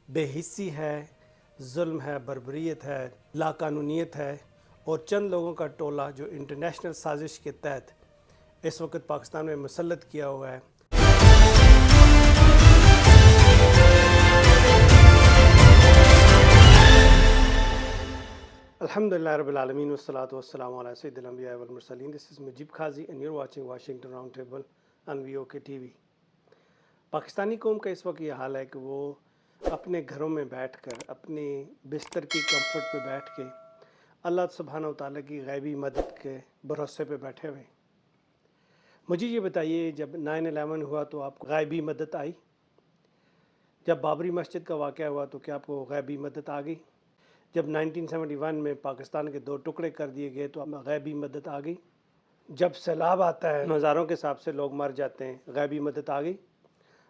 बेहिस्सी है, जुल्म है, बर्बरियत है, लाकानूनीत है और चंद लोगों का टोला जो इंटरनेशनल साजिश के तहत इस वक्त पाकिस्तान में मुसल्लत किया हुआ है। अल्हम्दुलिल्लाह रब्बिल आलमीन वस्सलातु वस्सलामु अला सय्यिदिल अंबिया वल मुरसलीन। This is Mujeeb Qazi and you are watching Washington round table on VOK TV. Pakistani कौम का इस वक्त ये हाल है कि वो अपने घरों में बैठकर अपने बिस्तर की कंफर्ट पे बैठ के अल्लाह सुब्हानहू व तआला की गैबी मदद के भरोसे पे बैठे हुए। मुझे ये बताइए, जब 9/11 हुआ तो आपको गैबी मदद आई? जब बाबरी मस्जिद का वाक़या हुआ तो क्या आपको गैबी मदद आ गई? जब 1971 में पाकिस्तान के 2 टुकड़े कर दिए गए तो गैबी मदद आ गई? जब सैलाब आता है, हज़ारों के हिसाब से लोग मर जाते हैं, गैबी मदद आ गई?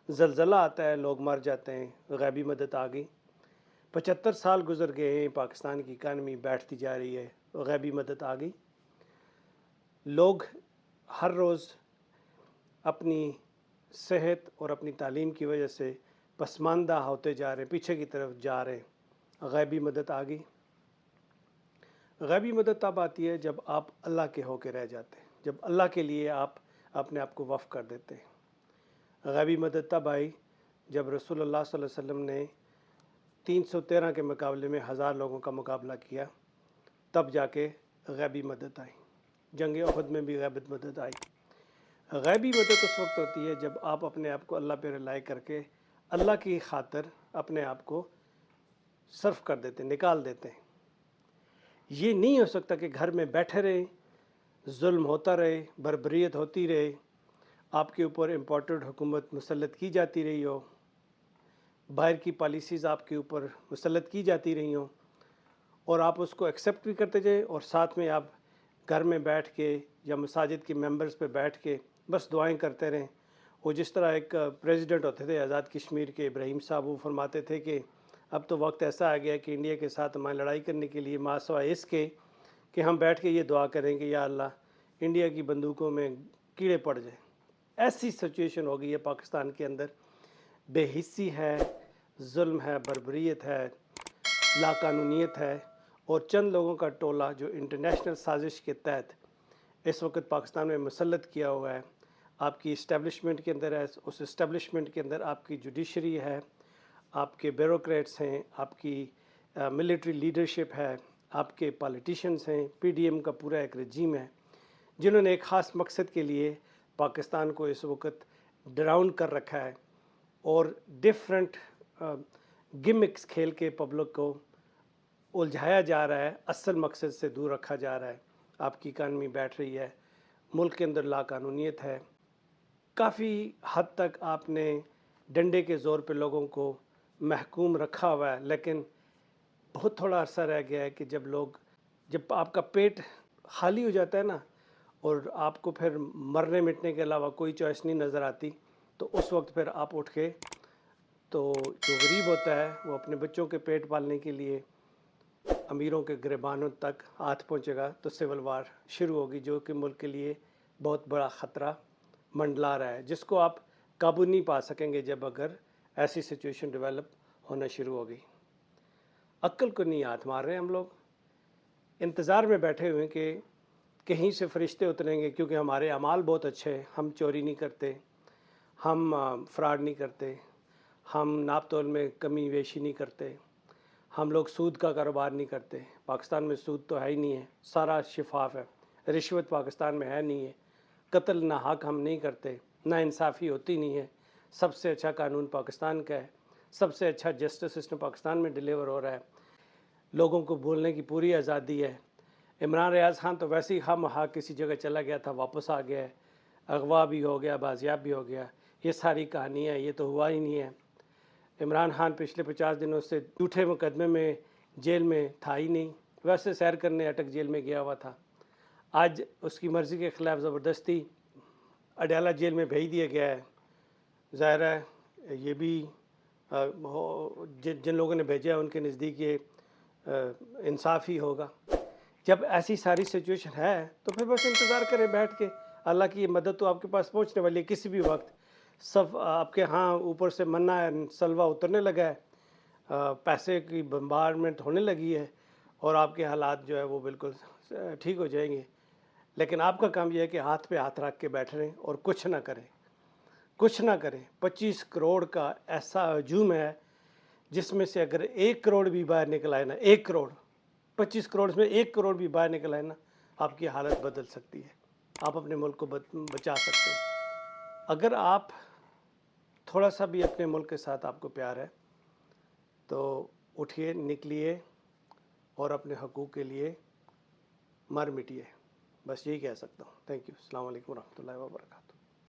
ज़लज़ला आता है, लोग मर जाते हैं, गैबी मदद आ गई? 75 साल गुजर गए हैं, पाकिस्तान की इकानमी बैठती जा रही है, गैबी मदद आ गई? लोग हर रोज़ अपनी सेहत और अपनी तालीम की वजह से पसमानदा होते जा रहे हैं, पीछे की तरफ जा रहे हैं, गैबी मदद आ गई? गैबी मदद तब आती है जब आप अल्लाह के होके रह जाते हैं, जब अल्लाह के लिए आप अपने आप को वफ़ कर देते हैं। गैबी मदद तब आई जब रसूलुल्लाह सल्लल्लाहु अलैहि वसल्लम ने 313 के मुकाबले में 1000 लोगों का मुकाबला किया, तब जाके गैबी मदद आई। जंग उहद में भी गैबी मदद आई। गैबी मदद उस वक्त होती है जब आप अपने आप को अल्लाह पे रिलाई करके अल्लाह की खातिर अपने आप को सर्फ कर देते हैं, निकाल देते हैं। ये नहीं हो सकता कि घर में बैठे रहें, जुल्म होता रहे, बर्बरियत होती रहे, आपके ऊपर इम्पोर्टेड हुकूमत मुसल्लत की जाती रही हो, बाहर की पॉलिसीज़ आपके ऊपर मुसल्लत की जाती रही हों और आप उसको एक्सेप्ट भी करते जाएं और साथ में आप घर में बैठ के या मसाजिद के मेंबर्स पे बैठ के बस दुआएं करते रहें। वो जिस तरह एक प्रेसिडेंट होते थे आज़ाद कश्मीर के इब्राहिम साहब, वो फरमाते थे कि अब तो वक्त ऐसा आ गया कि इंडिया के साथ हमारी लड़ाई करने के लिए मासवा इसके कि हम बैठ के ये दुआ करेंगे, या अल्लाह इंडिया की बंदूकों में कीड़े पड़ जाए। ऐसी सिचुएशन हो गई है पाकिस्तान के अंदर। बेहिस्सी है, जुल्म है, बर्बरियत है, लाकानूनीत है और चंद लोगों का टोला जो इंटरनेशनल साजिश के तहत इस वक्त पाकिस्तान में मुसल्लत किया हुआ है। आपकी इस्टेब्लिशमेंट के अंदर है, उस इस्टेब्लिशमेंट के अंदर आपकी जुडिशरी है, आपके ब्यूरोक्रेट्स हैं, आपकी मिलिट्री लीडरशिप है, आपके पॉलिटिशियंस हैं, पीडीएम का पूरा एक रजीम है, जिन्होंने एक ख़ास मकसद के लिए पाकिस्तान को इस वक्त डाउन कर रखा है और डिफरेंट गिमिक्स खेल के पब्लिक को उलझाया जा रहा है, असल मकसद से दूर रखा जा रहा है। आपकी इकानमी बैठ रही है, मुल्क के अंदर लाकानूनीत है, काफ़ी हद तक आपने डंडे के ज़ोर पे लोगों को महकूम रखा हुआ है, लेकिन बहुत थोड़ा अरसा रह गया है कि जब आपका पेट खाली हो जाता है ना और आपको फिर मरने मिटने के अलावा कोई चॉइस नहीं नज़र आती, तो उस वक्त फिर आप उठ के, तो जो गरीब होता है वो अपने बच्चों के पेट पालने के लिए अमीरों के गिरबानों तक हाथ पहुँचेगा, तो सिविल वार शुरू होगी, जो कि मुल्क के लिए बहुत बड़ा ख़तरा मंडला रहा है, जिसको आप काबू नहीं पा सकेंगे जब अगर ऐसी सिचुएशन डेवलप होना शुरू होगी। अक्ल को नहीं हाथ मार रहे हम लोग, इंतज़ार में बैठे हुए कि कहीं से फरिश्ते उतरेंगे, क्योंकि हमारे अमाल बहुत अच्छे हैं। हम चोरी नहीं करते, हम फ्रॉड नहीं करते, हम नाप तोल में कमी वेशी नहीं करते, हम लोग सूद का कारोबार नहीं करते। पाकिस्तान में सूद तो है ही नहीं है, सारा शिफाफ है। रिश्वत पाकिस्तान में है नहीं है, कत्ल ना हक हम नहीं करते, ना इंसाफ़ी होती नहीं है। सबसे अच्छा कानून पाकिस्तान का है, सबसे अच्छा जस्टिस सिस्टम पाकिस्तान में डिलीवर हो रहा है, लोगों को बोलने की पूरी आज़ादी है। इमरान रियाज़ खान तो वैसे ही हम किसी जगह चला गया था, वापस आ गया है, अगवा भी हो गया, बाजियाब भी हो गया। ये सारी कहानी है, ये तो हुआ ही नहीं है। इमरान खान पिछले 50 दिनों से झूठे मुकदमे में जेल में था ही नहीं, वैसे सैर करने अटक जेल में गया हुआ था। आज उसकी मर्ज़ी के ख़िलाफ़ ज़बरदस्ती अडयाला जेल में भेज दिया गया है। ज़ाहिर है ये भी जिन लोगों ने भेजा है उनके नज़दीक ये इंसाफ ही होगा। जब ऐसी सारी सिचुएशन है तो फिर बस इंतज़ार करें बैठ के, अल्लाह की मदद तो आपके पास पहुंचने वाली है किसी भी वक्त। सब आपके यहाँ ऊपर से मन्ना सलवा उतरने लगा है, پیسے کی بمبارڈمنٹ ہونے لگی ہے اور آپ کے حالات جو ہے وہ بالکل ٹھیک ہو جائیں گے، لیکن آپ کا کام یہ ہے کہ ہاتھ پہ ہاتھ رکھ کے بیٹھ رہیں اور کچھ نہ کریں، کچھ نہ کریں۔ 25 کروڑ کا ایسا ہجوم ہے جس میں سے اگر 1 کروڑ بھی باہر نکل آئے نا، 1 کروڑ، 25 کروڑ میں 1 کروڑ بھی باہر نکل آئے نا، آپ کی حالت بدل سکتی ہے، آپ اپنے ملک کو بچا سکتے ہیں۔ اگر آپ تھوڑا سا بھی اپنے ملک کے ساتھ آپ کو پیار ہے تو اٹھیے، نکلیے اور اپنے حقوق کے لیے مر مٹیے، بس یہی کہہ سکتا ہوں۔ تھینک یو، السلام علیکم ورحمۃ اللہ وبرکاتہ۔